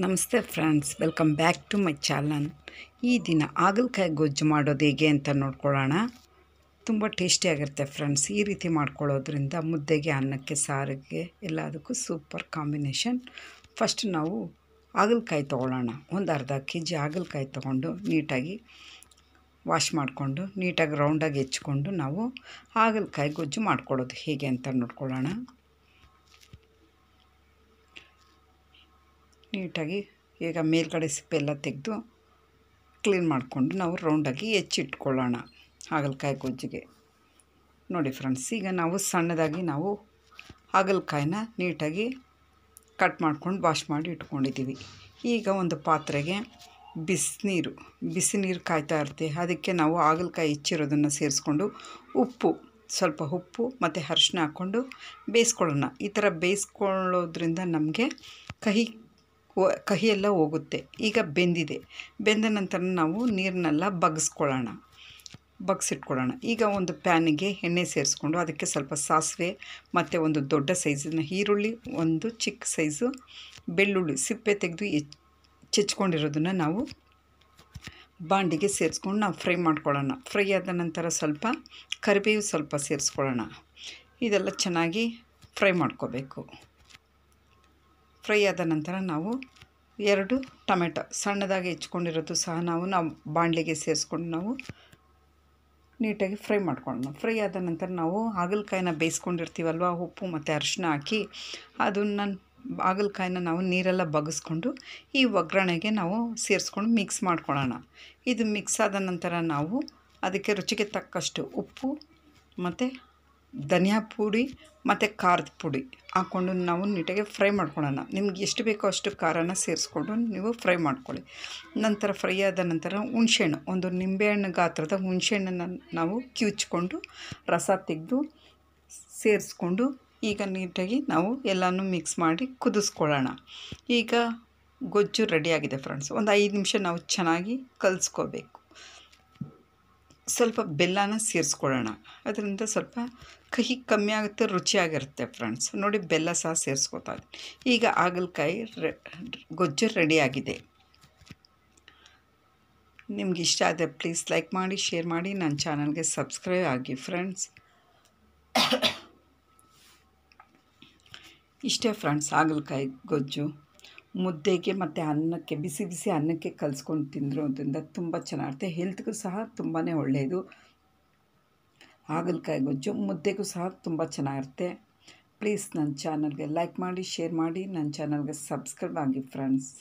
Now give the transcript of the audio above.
ನಮಸ್ತೆ friends, welcome back to my channel. ಈ ದಿನ ಹಾಗಲಕಾಯಿ ಗೊಜ್ಜು ಮಾಡೋದು ಹೇಗೆ ಅಂತ ನೋಡ್ಕೊಳ್ಳೋಣ. ತುಂಬ ಟೇಸ್ಟಿಯಾಗಿರುತ್ತೆ ಫ್ರೆಂಡ್ಸ್. ಈ ರೀತಿ ಮಾಡ್ಕೊಳ್ಳೋದ್ರಿಂದ ಮುದ್ದೆಗೆ, ಅನ್ನಕ್ಕೆ, ಸಾರಿಗೆ ಎಲ್ಲದಕ್ಕೂ ಸೂಪರ್ ಕಾಂಬಿನೇಷನ್. ಫಸ್ಟ್ ನಾವು ಹಾಗಲಕಾಯಿ ತೊಗೊಳ್ಳೋಣ. ಒಂದು ಅರ್ಧ kg ಹಾಗಲಕಾಯಿ ತೊಗೊಂಡು ನೀಟಾಗಿ ವಾಶ್ ಮಾಡಿಕೊಂಡು ನೀಟಾಗಿ ರೌಂಡಾಗಿ ಹೆಚ್ಕೊಂಡು ನಾವು ಹಾಗಲಕಾಯಿ ಗೊಜ್ಜು ಮಾಡ್ಕೊಳ್ಳೋದು ಹೇಗೆ ಅಂತ ನೋಡ್ಕೊಳ್ಳೋಣ. ನೀಟಾಗಿ ಈಗ ಮೇಲ್ಗಡೆ ಸಿಪ್ಪೆಲ್ಲ ತೆಗೆದು ಕ್ಲೀನ್ ಮಾಡಿಕೊಂಡು ನಾವು ರೌಂಡಾಗಿ ಹೆಚ್ಚಿಟ್ಕೊಳ್ಳೋಣ ಹಾಗಲಕಾಯಿ ಗೊಜ್ಜಿಗೆ. ನೋಡಿ ಫ್ರೆಂಡ್ಸ್, ಈಗ ನಾವು ಸಣ್ಣದಾಗಿ ನಾವು ಹಾಗಲಕಾಯಿನ ನೀಟಾಗಿ ಕಟ್ ಮಾಡ್ಕೊಂಡು ವಾಶ್ ಮಾಡಿ ಇಟ್ಕೊಂಡಿದ್ದೀವಿ. ಈಗ ಒಂದು ಪಾತ್ರೆಗೆ ಬಿಸಿ ನೀರು ಕಾಯ್ತಾ ಇರುತ್ತೆ. ಅದಕ್ಕೆ ನಾವು ಹಾಗಲಕಾಯಿ ಹೆಚ್ಚಿರೋದನ್ನು ಸೇರಿಸ್ಕೊಂಡು ಸ್ವಲ್ಪ ಉಪ್ಪು ಮತ್ತು ಅರಿಶಿನ ಹಾಕ್ಕೊಂಡು ಬೇಯಿಸ್ಕೊಳ್ಳೋಣ. ಈ ಥರ ಬೇಯಿಸ್ಕೊಳ್ಳೋದ್ರಿಂದ ನಮಗೆ ಕಹಿ ಎಲ್ಲ ಹೋಗುತ್ತೆ. ಈಗ ಬೆಂದ ನಂತರ ನಾವು ನೀರನ್ನೆಲ್ಲ ಬಗ್ಸಿಟ್ಕೊಳ್ಳೋಣ. ಈಗ ಒಂದು ಪ್ಯಾನಿಗೆ ಎಣ್ಣೆ ಸೇರಿಸ್ಕೊಂಡು ಅದಕ್ಕೆ ಸ್ವಲ್ಪ ಸಾಸಿವೆ ಮತ್ತು ಒಂದು ದೊಡ್ಡ ಸೈಜಿನ ಈರುಳ್ಳಿ, ಒಂದು ಚಿಕ್ಕ ಸೈಜು ಬೆಳ್ಳುಳ್ಳಿ ಸಿಪ್ಪೆ ತೆಗೆದು ಚೆಚ್ಕೊಂಡಿರೋದನ್ನು ನಾವು ಬಾಂಡಿಗೆ ಸೇರಿಸ್ಕೊಂಡು ನಾವು ಫ್ರೈ ಮಾಡ್ಕೊಳ್ಳೋಣ. ಫ್ರೈ ಆದ ನಂತರ ಸ್ವಲ್ಪ ಕರಿಬೇವು ಸ್ವಲ್ಪ ಸೇರಿಸ್ಕೊಳ್ಳೋಣ. ಇದೆಲ್ಲ ಚೆನ್ನಾಗಿ ಫ್ರೈ ಮಾಡ್ಕೋಬೇಕು. ಫ್ರೈ ಆದ ನಂತರ ನಾವು 2 ಟೊಮೆಟೊ ಸಣ್ಣದಾಗಿ ಹೆಚ್ಕೊಂಡಿರೋದು ಸಹ ನಾವು ಬಾಣಲೆಗೆ ಸೇರಿಸ್ಕೊಂಡು ನಾವು ನೀಟಾಗಿ ಫ್ರೈ ಮಾಡ್ಕೊಳ್ಳೋಣ. ಫ್ರೈ ಆದ ನಂತರ ನಾವು ಹಾಗಲಕಾಯಿನ ಬೇಯಿಸ್ಕೊಂಡಿರ್ತೀವಲ್ವ, ಉಪ್ಪು ಮತ್ತು ಅರಿಶಿನ ಹಾಕಿ ಅದನ್ನು ಹಾಗಲಕಾಯಿನ ನಾವು ನೀರೆಲ್ಲ ಬಗ್ಗಿಸ್ಕೊಂಡು ಈ ಒಗ್ಗರಣೆಗೆ ನಾವು ಸೇರಿಸ್ಕೊಂಡು ಮಿಕ್ಸ್ ಮಾಡ್ಕೊಳ್ಳೋಣ. ಇದು ಮಿಕ್ಸ್ ಆದ ನಂತರ ನಾವು ಅದಕ್ಕೆ ರುಚಿಗೆ ತಕ್ಕಷ್ಟು ಉಪ್ಪು ಮತ್ತು ಧನಿಯಾ ಪುಡಿ ಮತ್ತು ಖಾರದ ಪುಡಿ ಹಾಕ್ಕೊಂಡು ನಾವು ನೀಟಾಗಿ ಫ್ರೈ ಮಾಡ್ಕೊಳ್ಳೋಣ. ನಿಮ್ಗೆ ಎಷ್ಟು ಬೇಕೋ ಅಷ್ಟು ಖಾರನ ಸೇರಿಸ್ಕೊಂಡು ನೀವು ಫ್ರೈ ಮಾಡ್ಕೊಳ್ಳಿ. ನಂತರ ಫ್ರೈ ಆದ ನಂತರ ಹುಣಸೆಹಣ್ಣು, ಒಂದು ನಿಂಬೆಹಣ್ಣು ಗಾತ್ರದ ಹುಣಸೆಹಣ್ಣನ್ನು ನಾವು ಕಿವುಚ್ಕೊಂಡು ರಸ ತೆಗೆದು ಸೇರಿಸ್ಕೊಂಡು ಈಗ ನೀಟಾಗಿ ನಾವು ಎಲ್ಲನೂ ಮಿಕ್ಸ್ ಮಾಡಿ ಕುದಿಸ್ಕೊಳ್ಳೋಣ. ಈಗ ಗೊಜ್ಜು ರೆಡಿಯಾಗಿದೆ ಫ್ರೆಂಡ್ಸ್. ಒಂದು 5 ನಿಮಿಷ ನಾವು ಚೆನ್ನಾಗಿ ಕಲಿಸ್ಕೋಬೇಕು. ಸ್ವಲ್ಪ ಬೆಲ್ಲನ ಸೇರಿಸ್ಕೊಳ್ಳೋಣ. ಅದರಿಂದ ಸ್ವಲ್ಪ ಕಹಿ ಕಮ್ಮಿ ಆಗುತ್ತೆ, ರುಚಿಯಾಗಿರುತ್ತೆ ಫ್ರೆಂಡ್ಸ್. ನೋಡಿ, ಬೆಲ್ಲ ಸಹ ಸೇರಿಸ್ಕೊತಾ ಇದ್ದೀನಿ. ಈಗ ಹಾಗಲಕಾಯಿ ಗೊಜ್ಜು ರೆಡಿಯಾಗಿದೆ. ನಿಮ್ಗೆ ಇಷ್ಟ ಆದರೆ ಪ್ಲೀಸ್ ಲೈಕ್ ಮಾಡಿ, ಶೇರ್ ಮಾಡಿ, ನನ್ನ ಚಾನಲ್ಗೆ ಸಬ್ಸ್ಕ್ರೈಬ್ ಆಗಿ ಫ್ರೆಂಡ್ಸ್. ಇಷ್ಟೇ ಫ್ರೆಂಡ್ಸ್, ಹಾಗಲಕಾಯಿ ಗೊಜ್ಜು ಮುದ್ದೆಗೆ ಮತ್ತು ಅನ್ನಕ್ಕೆ, ಬಿಸಿ ಬಿಸಿ ಅನ್ನಕ್ಕೆ ಕಲಿಸ್ಕೊಂಡು ತಿಂದಿರೋದ್ರಿಂದ ತುಂಬ ಚೆನ್ನಾಗಿರುತ್ತೆ. ಹೆಲ್ತ್ಗೂ ಸಹ ತುಂಬಾ ಒಳ್ಳೆಯದು. ಹಾಗಲಕಾಯಿ ಗೊಜ್ಜು ಮುದ್ದೆಗೂ ಸಹ ತುಂಬ ಚೆನ್ನಾಗಿರುತ್ತೆ. ಪ್ಲೀಸ್ ನನ್ನ ಚಾನಲ್ಗೆ ಲೈಕ್ ಮಾಡಿ, ಶೇರ್ ಮಾಡಿ, ನನ್ನ ಚಾನಲ್ಗೆ ಸಬ್ಸ್ಕ್ರೈಬ್ ಆಗಿ ಫ್ರೆಂಡ್ಸ್.